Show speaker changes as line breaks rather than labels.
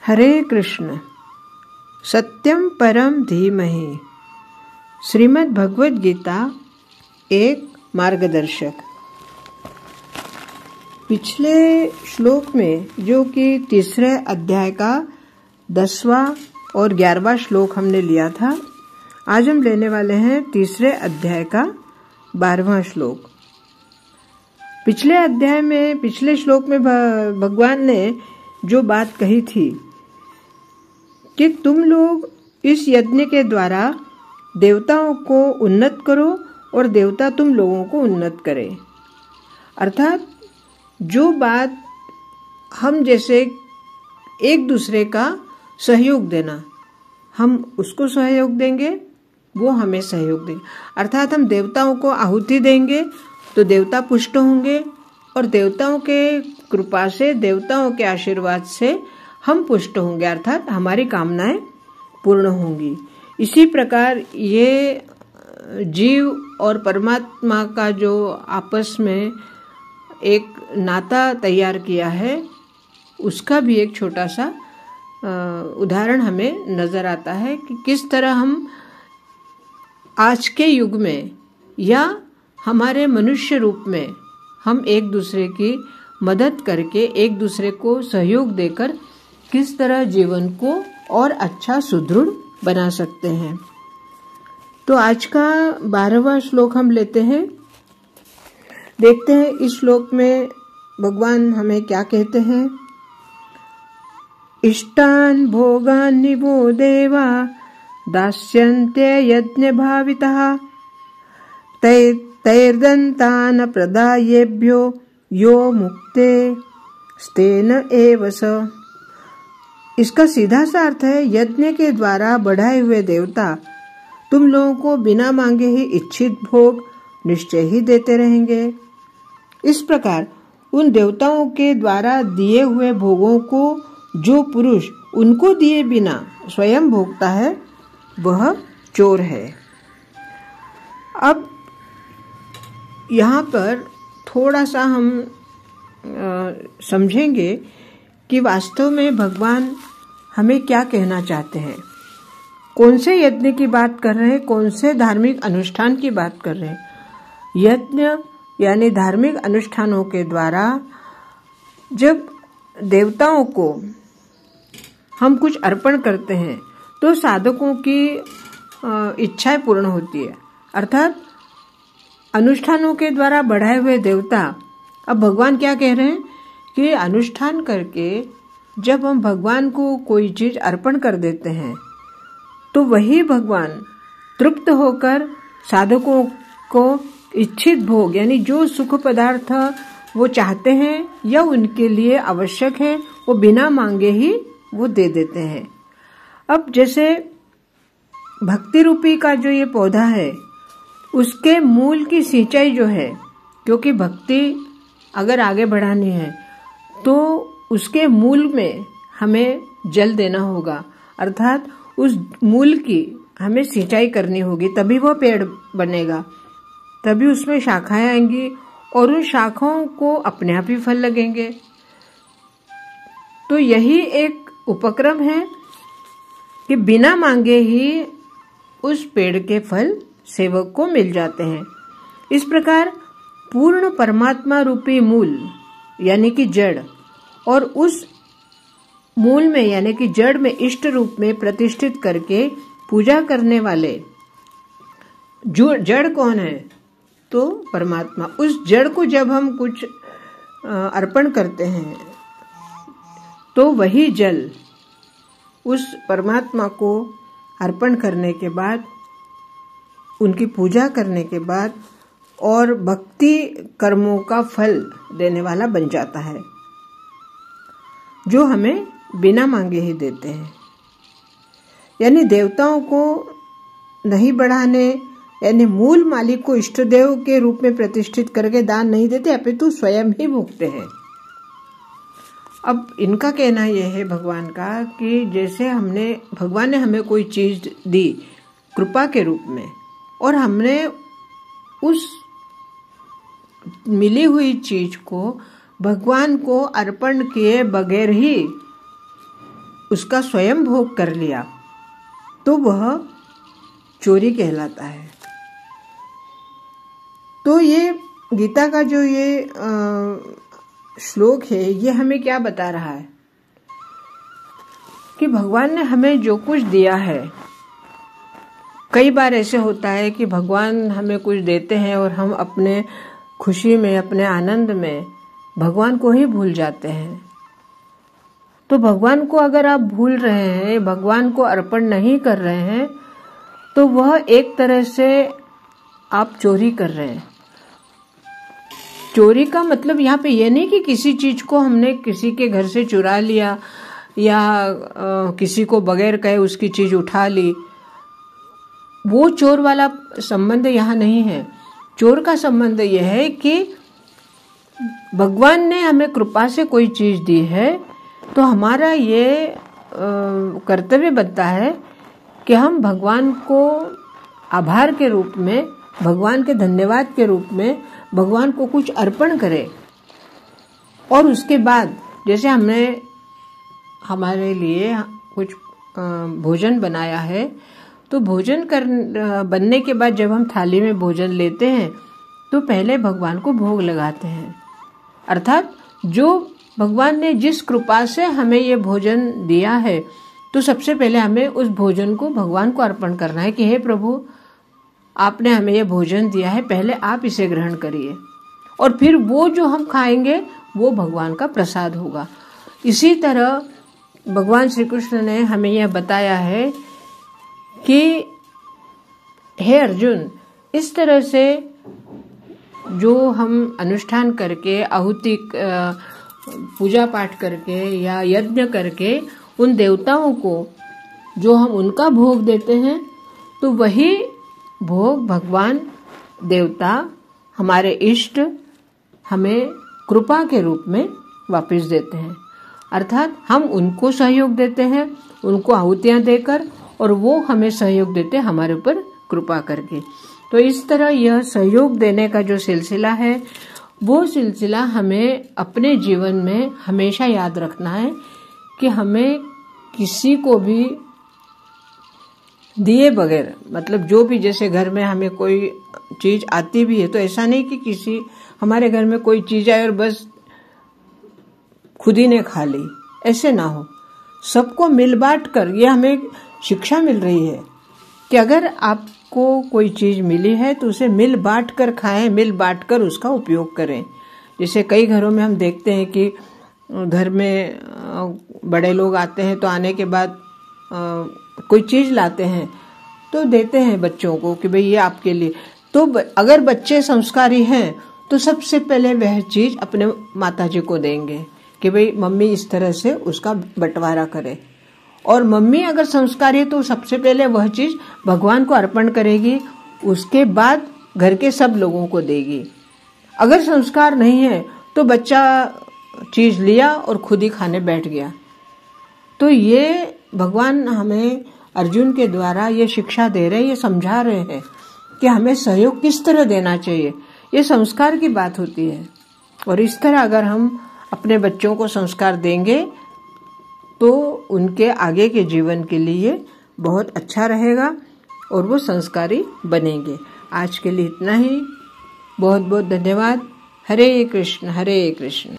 हरे कृष्ण। सत्यम परम धीमहि। श्रीमद् भगवद गीता एक मार्गदर्शक। पिछले श्लोक में, जो कि तीसरे अध्याय का 10वां और 11वां श्लोक हमने लिया था, आज हम लेने वाले हैं तीसरे अध्याय का 12वां श्लोक। पिछले श्लोक में भगवान ने जो बात कही थी कि तुम लोग इस यज्ञ के द्वारा देवताओं को उन्नत करो और देवता तुम लोगों को उन्नत करें। अर्थात जो बात हम जैसे एक दूसरे का सहयोग देना, हम उसको सहयोग देंगे, वो हमें सहयोग देंगे। अर्थात हम देवताओं को आहुति देंगे तो देवता पुष्ट होंगे और देवताओं के कृपा से, देवताओं के आशीर्वाद से हम पुष्ट होंगे, अर्थात हमारी कामनाएं पूर्ण होंगी। इसी प्रकार ये जीव और परमात्मा का जो आपस में एक नाता तैयार किया है, उसका भी एक छोटा सा उदाहरण हमें नजर आता है कि किस तरह हम आज के युग में या हमारे मनुष्य रूप में हम एक दूसरे की मदद करके, एक दूसरे को सहयोग देकर किस तरह जीवन को और अच्छा सुदृढ़ बना सकते हैं। तो आज का 12वां श्लोक हम लेते हैं। देखते हैं इस श्लोक में भगवान हमें क्या कहते हैं। इष्टान भोगान निवो देवा दास्यन्ते यज्ञ भावितः तैर्दन्तान प्रदायेभ्यो यो मुक्ते स्तेन एव स। इसका सीधा सा अर्थ है, यज्ञ के द्वारा बढ़ाए हुए देवता तुम लोगों को बिना मांगे ही इच्छित भोग निश्चय ही देते रहेंगे। इस प्रकार उन देवताओं के द्वारा दिए हुए भोगों को जो पुरुष उनको दिए बिना स्वयं भोगता है, वह चोर है। अब यहाँ पर थोड़ा सा हम समझेंगे कि वास्तव में भगवान हमें क्या कहना चाहते हैं। कौन से यज्ञ की बात कर रहे हैं, कौन से धार्मिक अनुष्ठान की बात कर रहे हैं। यज्ञ यानी धार्मिक अनुष्ठानों के द्वारा जब देवताओं को हम कुछ अर्पण करते हैं तो साधकों की इच्छाएं पूर्ण होती है। अर्थात अनुष्ठानों के द्वारा बढ़ाए हुए देवता, अब भगवान क्या कह रहे हैं कि अनुष्ठान करके जब हम भगवान को कोई चीज अर्पण कर देते हैं तो वही भगवान तृप्त होकर साधकों को इच्छित भोग यानी जो सुख पदार्थ वो चाहते हैं या उनके लिए आवश्यक है, वो बिना मांगे ही वो दे देते हैं। अब जैसे भक्ति रूपी का जो ये पौधा है, उसके मूल की सिंचाई जो है, क्योंकि भक्ति अगर आगे बढ़ानी है तो उसके मूल में हमें जल देना होगा, अर्थात उस मूल की हमें सिंचाई करनी होगी, तभी वह पेड़ बनेगा, तभी उसमें शाखाएं आएंगी और उन शाखाओं को अपने आप ही फल लगेंगे। तो यही एक उपक्रम है कि बिना मांगे ही उस पेड़ के फल सेवक को मिल जाते हैं। इस प्रकार पूर्ण परमात्मा रूपी मूल यानी कि जड़, और उस मूल में यानी कि जड़ में इष्ट रूप में प्रतिष्ठित करके पूजा करने वाले जो जड़ कौन है, तो परमात्मा। उस जड़ को जब हम कुछ अर्पण करते हैं तो वही जल उस परमात्मा को अर्पण करने के बाद, उनकी पूजा करने के बाद और भक्ति कर्मों का फल देने वाला बन जाता है, जो हमें बिना मांगे ही देते हैं। यानी देवताओं को नहीं बढ़ाने, यानी मूल मालिक को इष्ट देव के रूप में प्रतिष्ठित करके दान नहीं देते, अपितु स्वयं ही भोगते हैं। अब इनका कहना यह है भगवान का कि जैसे भगवान ने हमें कोई चीज दी कृपा के रूप में, और हमने उस मिली हुई चीज को भगवान को अर्पण किए बगैर ही उसका स्वयं भोग कर लिया तो वह चोरी कहलाता है। तो ये गीता का जो ये श्लोक है ये हमें क्या बता रहा है कि भगवान ने हमें जो कुछ दिया है, कई बार ऐसे होता है कि भगवान हमें कुछ देते हैं और हम अपने खुशी में, अपने आनंद में भगवान को ही भूल जाते हैं। तो भगवान को अगर आप भूल रहे हैं, भगवान को अर्पण नहीं कर रहे हैं, तो वह एक तरह से आप चोरी कर रहे हैं। चोरी का मतलब यहाँ पे ये नहीं कि किसी चीज को हमने किसी के घर से चुरा लिया या किसी को बगैर कहे उसकी चीज उठा ली, वो चोर वाला संबंध यहाँ नहीं है। चोर का संबंध यह है कि भगवान ने हमें कृपा से कोई चीज दी है, तो हमारा ये कर्तव्य बनता है कि हम भगवान को आभार के रूप में, भगवान के धन्यवाद के रूप में भगवान को कुछ अर्पण करें। और उसके बाद जैसे हमने हमारे लिए कुछ भोजन बनाया है, तो भोजन बनने के बाद जब हम थाली में भोजन लेते हैं तो पहले भगवान को भोग लगाते हैं। अर्थात जो भगवान ने जिस कृपा से हमें ये भोजन दिया है, तो सबसे पहले हमें उस भोजन को भगवान को अर्पण करना है कि हे प्रभु, आपने हमें ये भोजन दिया है, पहले आप इसे ग्रहण करिए, और फिर वो जो हम खाएंगे वो भगवान का प्रसाद होगा। इसी तरह भगवान श्री कृष्ण ने हमें यह बताया है कि हे अर्जुन, इस तरह से जो हम अनुष्ठान करके, आहुति पूजा पाठ करके या यज्ञ करके उन देवताओं को जो हम उनका भोग देते हैं, तो वही भोग भगवान देवता, हमारे इष्ट, हमें कृपा के रूप में वापस देते हैं। अर्थात हम उनको सहयोग देते हैं, उनको आहुतियां देकर, और वो हमें सहयोग देते हैं हमारे ऊपर कृपा करके। तो इस तरह यह सहयोग देने का जो सिलसिला है, वो सिलसिला हमें अपने जीवन में हमेशा याद रखना है कि हमें किसी को भी दिए बगैर, मतलब जो भी, जैसे घर में हमें कोई चीज आती भी है तो ऐसा नहीं कि किसी हमारे घर में कोई चीज आए और बस खुद ही ने खा ली, ऐसे ना हो। सबको मिल बांट कर, ये हमें शिक्षा मिल रही है कि अगर आपको कोई चीज मिली है तो उसे मिल बांट कर खाएं, मिल बांट कर उसका उपयोग करें। जैसे कई घरों में हम देखते हैं कि घर में बड़े लोग आते हैं तो आने के बाद कोई चीज लाते हैं तो देते हैं बच्चों को कि भाई ये आपके लिए। तो अगर बच्चे संस्कारी हैं तो सबसे पहले वह चीज अपने माताजी को देंगे कि भाई मम्मी इस तरह से उसका बंटवारा करे, और मम्मी अगर संस्कारी है तो सबसे पहले वह चीज भगवान को अर्पण करेगी, उसके बाद घर के सब लोगों को देगी। अगर संस्कार नहीं है तो बच्चा चीज लिया और खुद ही खाने बैठ गया। तो ये भगवान हमें अर्जुन के द्वारा ये शिक्षा दे रहे हैं, ये समझा रहे हैं कि हमें सहयोग किस तरह देना चाहिए। ये संस्कार की बात होती है, और इस तरह अगर हम अपने बच्चों को संस्कार देंगे तो उनके आगे के जीवन के लिए बहुत अच्छा रहेगा और वो संस्कारी बनेंगे। आज के लिए इतना ही। बहुत बहुत धन्यवाद। हरे कृष्ण हरे कृष्ण।